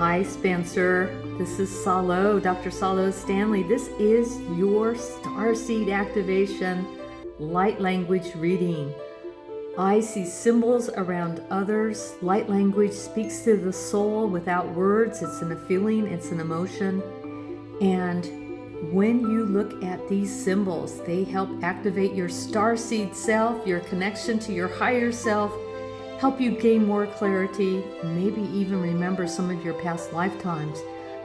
Hi Spencer, this is Salo, Dr. Salo Stanley. This is your Starseed Activation Light Language reading. I see symbols around others. Light language speaks to the soul without words. It's in a feeling, it's an emotion. And when you look at these symbols, they help activate your starseed self, your connection to your higher self, help you gain more clarity, maybe even remember some of your past lifetimes.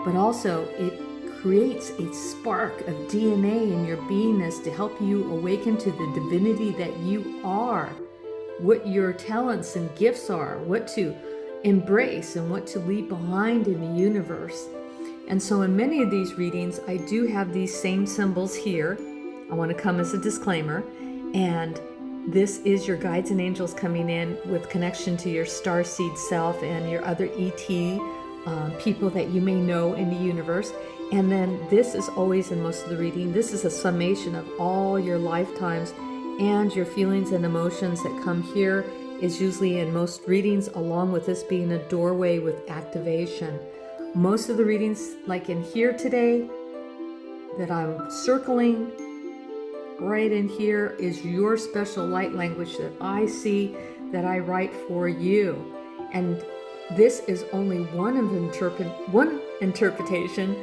But also, it creates a spark of DNA in your beingness to help you awaken to the divinity that you are, what your talents and gifts are, what to embrace and what to leave behind in the universe. And so in many of these readings, I do have these same symbols here. I want to come as a disclaimer. And this is your guides and angels coming in with connection to your starseed self and your other ET people that you may know in the universe. And then this is always in most of the reading. This is a summation of all your lifetimes and your feelings and emotions that come here is usually in most readings, along with this being a doorway with activation. Most of the readings, like in here today, that I'm circling right in here is your special light language that I see that I write for you. And this is only one interpretation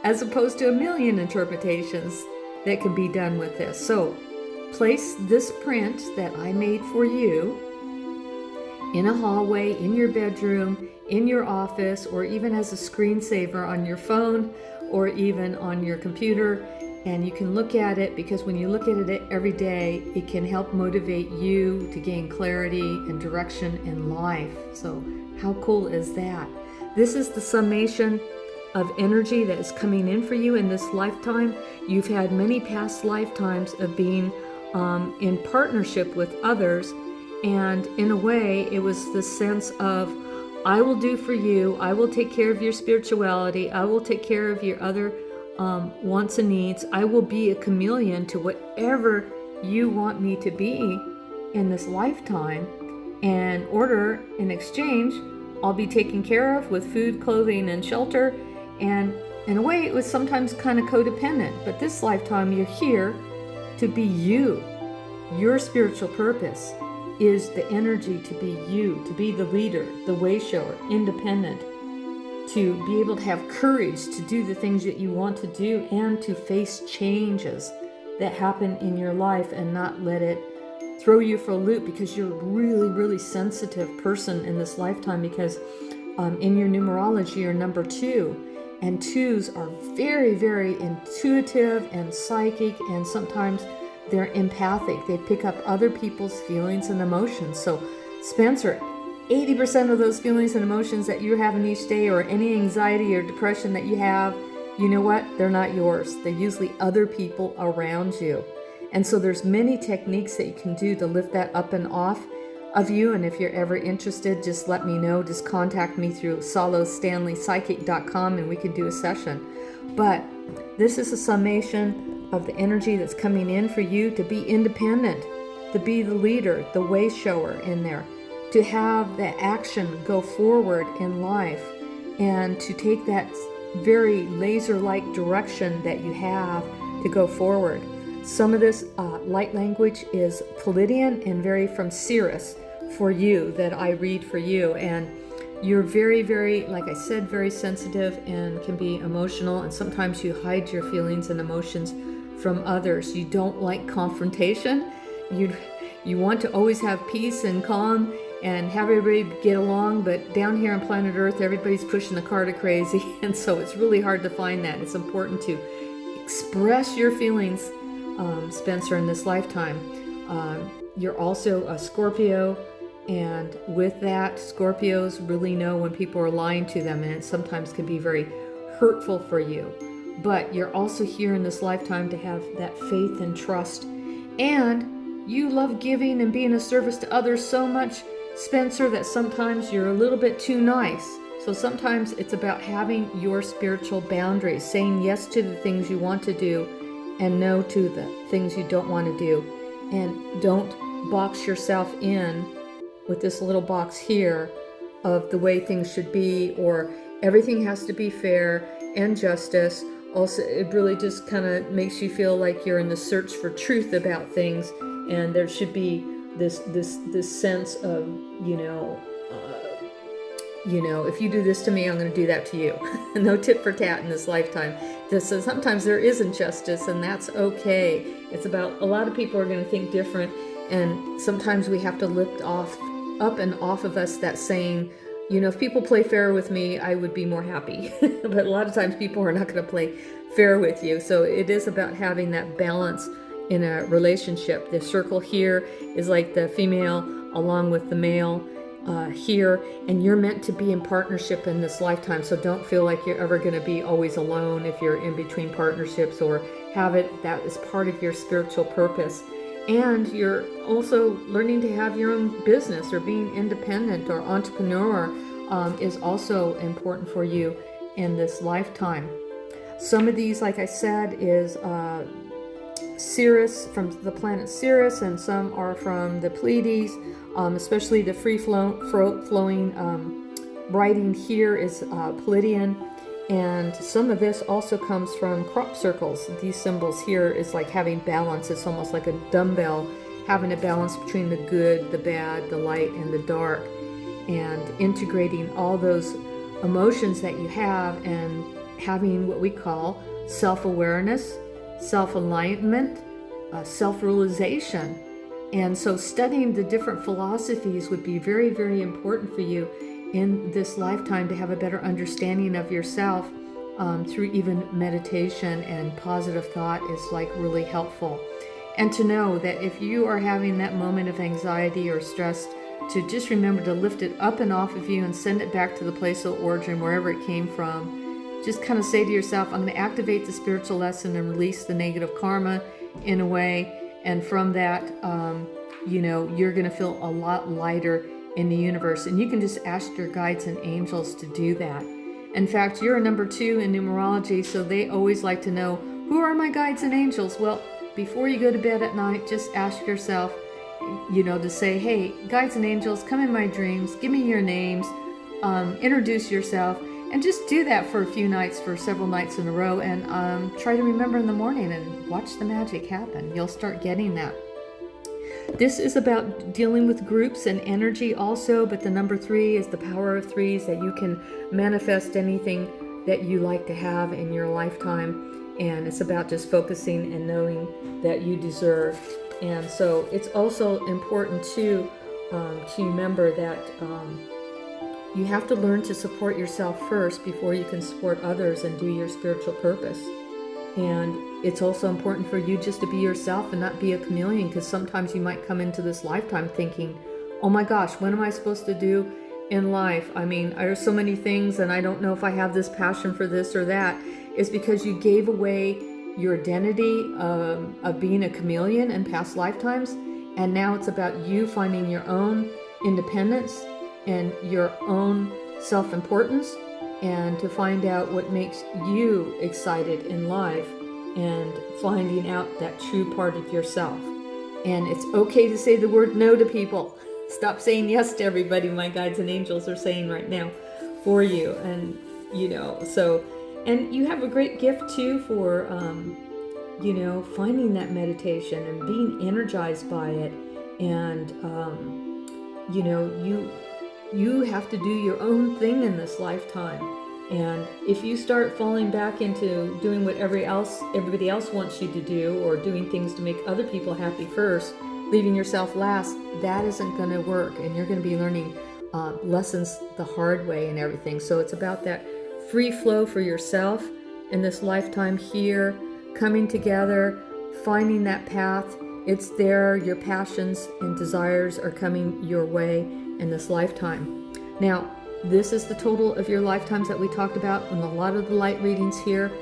as opposed to a million interpretations that can be done with this. So place this print that I made for you in a hallway, in your bedroom, in your office, or even as a screensaver on your phone or even on your computer. And you can look at it, because when you look at it every day, it can help motivate you to gain clarity and direction in life. So how cool is that? This is the summation of energy that is coming in for you in this lifetime. You've had many past lifetimes of being in partnership with others. And in a way, it was the sense of, I will do for you, I will take care of your spirituality, I will take care of your other wants and needs. I will be a chameleon to whatever you want me to be in this lifetime. And in exchange, I'll be taken care of with food, clothing, and shelter. And in a way, it was sometimes kind of codependent. But this lifetime, you're here to be you. Your spiritual purpose is the energy to be you, to be the leader, the way shower, independent, to be able to have courage to do the things that you want to do and to face changes that happen in your life and not let it throw you for a loop, because you're a really, really sensitive person in this lifetime, because in your numerology, you're number 2. And 2s are very, very intuitive and psychic, and sometimes they're empathic. They pick up other people's feelings and emotions. So Spencer, 80% of those feelings and emotions that you're having each day, or any anxiety or depression that you have, you know what? They're not yours. They're usually other people around you. And so there's many techniques that you can do to lift that up and off of you. And if you're ever interested, just let me know. Just contact me through salostanleypsychic.com and we can do a session. But this is a summation of the energy that's coming in for you to be independent, to be the leader, the way shower in there, to have the action go forward in life, and to take that very laser-like direction that you have to go forward. Some of this light language is Pleiadian and very from Sirius for you, that I read for you. And you're very, very, like I said, very sensitive and can be emotional, and sometimes you hide your feelings and emotions from others. You don't like confrontation. You want to always have peace and calm and have everybody get along, but down here on planet Earth, everybody's pushing the car to crazy, and so it's really hard to find that. It's important to express your feelings, Spencer, in this lifetime. You're also a Scorpio, and with that, Scorpios really know when people are lying to them, and it sometimes can be very hurtful for you. But you're also here in this lifetime to have that faith and trust, and you love giving and being of service to others so much, Spencer, that sometimes you're a little bit too nice. So sometimes it's about having your spiritual boundaries, saying yes to the things you want to do and no to the things you don't want to do. And don't box yourself in with this little box here of the way things should be, or everything has to be fair and justice. Also, it really just kind of makes you feel like you're in the search for truth about things, and there should be this sense of, if you do this to me, I'm going to do that to you. No tit for tat in this lifetime. So sometimes there is injustice, and that's okay. It's about, a lot of people are going to think different, and sometimes we have to lift up and off of us that saying, if people play fair with me, I would be more happy. But a lot of times people are not going to play fair with you. So it is about having that balance in a relationship. The circle here is like the female along with the male here, and you're meant to be in partnership in this lifetime. So don't feel like you're ever going to be always alone if you're in between partnerships, or have it that is part of your spiritual purpose. And you're also learning to have your own business, or being independent or entrepreneur is also important for you in this lifetime. Some of these, like I said, is Sirius, from the planet Sirius, and some are from the Pleiades, especially the free-flowing writing here is Pleiadian. And some of this also comes from crop circles. These symbols here is like having balance. It's almost like a dumbbell, having a balance between the good, the bad, the light, and the dark, and integrating all those emotions that you have, and having what we call self-awareness, self-enlightenment, self-realization. And so studying the different philosophies would be very, very important for you in this lifetime, to have a better understanding of yourself through even meditation and positive thought is like really helpful. And to know that if you are having that moment of anxiety or stress, to just remember to lift it up and off of you and send it back to the place of origin, wherever it came from. Just kind of say to yourself, I'm going to activate the spiritual lesson and release the negative karma in a way. And from that, you're going to feel a lot lighter in the universe. And you can just ask your guides and angels to do that. In fact, you're a number 2 in numerology, so they always like to know, who are my guides and angels? Well, before you go to bed at night, just ask yourself, to say, hey, guides and angels, come in my dreams, give me your names, introduce yourself, and just do that for a few nights, for several nights in a row, and try to remember in the morning and watch the magic happen. You'll start getting that. This is about dealing with groups and energy also, but the number 3 is the power of 3s, that you can manifest anything that you like to have in your lifetime. And it's about just focusing and knowing that you deserve. And so it's also important to remember that you have to learn to support yourself first before you can support others and do your spiritual purpose. And it's also important for you just to be yourself and not be a chameleon, because sometimes you might come into this lifetime thinking, oh my gosh, what am I supposed to do in life? I mean, there's so many things, and I don't know if I have this passion for this or that. It's because you gave away your identity of being a chameleon in past lifetimes, and now it's about you finding your own independence and your own self-importance, and to find out what makes you excited in life, and finding out that true part of yourself. And it's okay to say the word no to people. Stop saying yes to everybody, my guides and angels are saying right now for you. And, and you have a great gift too for, finding that meditation and being energized by it. And, you have to do your own thing in this lifetime. And if you start falling back into doing what everybody else wants you to do, or doing things to make other people happy first, leaving yourself last, that isn't going to work. And you're going to be learning lessons the hard way and everything. So it's about that free flow for yourself in this lifetime here, coming together, finding that path. It's there. Your passions and desires are coming your way in this lifetime. Now, this is the total of your lifetimes that we talked about in a lot of the light readings here.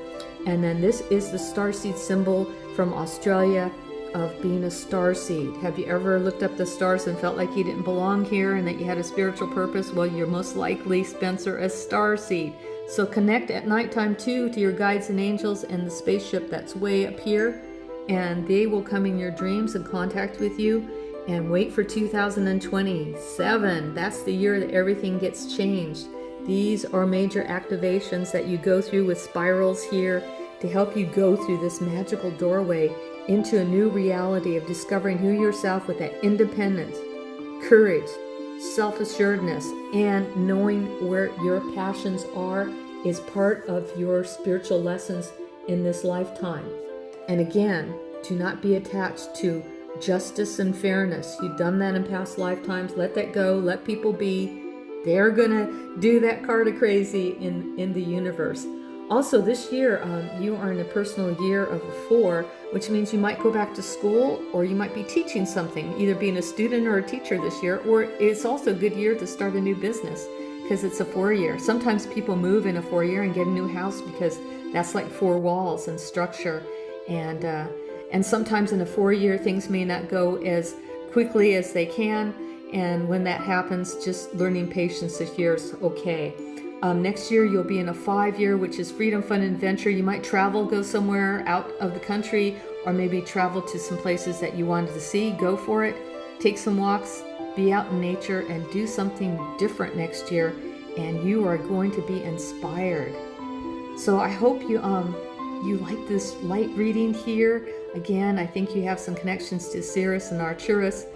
And then this is the starseed symbol from Australia of being a starseed. Have you ever looked up the stars and felt like you didn't belong here and that you had a spiritual purpose? Well, you're most likely, Spencer, a starseed. So connect at nighttime too to your guides and angels and the spaceship that's way up here. And they will come in your dreams and contact with you. And wait for 2027. That's the year that everything gets changed. These are major activations that you go through with spirals here to help you go through this magical doorway into a new reality of discovering who yourself with that independence, courage, self-assuredness, and knowing where your passions are is part of your spiritual lessons in this lifetime. And again, do not be attached to justice and fairness. You've done that in past lifetimes. Let that go. Let people be. They're gonna do that card of crazy in the universe. Also, this year, you are in a personal year of a 4, which means you might go back to school, or you might be teaching something, either being a student or a teacher this year, or it's also a good year to start a new business because it's a 4 year. Sometimes people move in a 4 year and get a new house because that's like 4 walls and structure. And sometimes in a 4 year, things may not go as quickly as they can. And when that happens, just learning patience this year is okay. Next year, you'll be in a 5 year, which is freedom, fun, and adventure. You might travel, go somewhere out of the country, or maybe travel to some places that you wanted to see. Go for it. Take some walks, be out in nature, and do something different next year. And you are going to be inspired. So I hope you like this light reading here. Again, I think you have some connections to Sirius and Arcturus.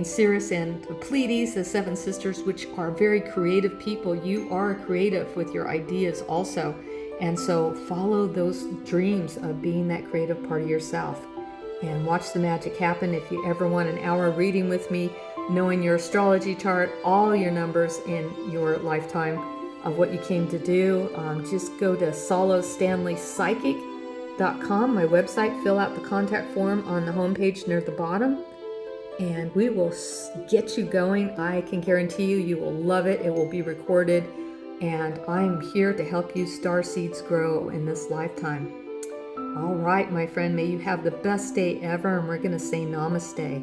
Sirius and Pleiades, the 7 sisters, which are very creative people. You are creative with your ideas also. And so follow those dreams of being that creative part of yourself. And watch the magic happen. If you ever want an hour reading with me, knowing your astrology chart, all your numbers in your lifetime of what you came to do, just go to SaloStanleyPsychic.com, my website. Fill out the contact form on the homepage near the bottom. And we will get you going. I can guarantee you will love it. It will be recorded. And I'm here to help you starseeds grow in this lifetime. All right, my friend, may you have the best day ever. And we're going to say namaste.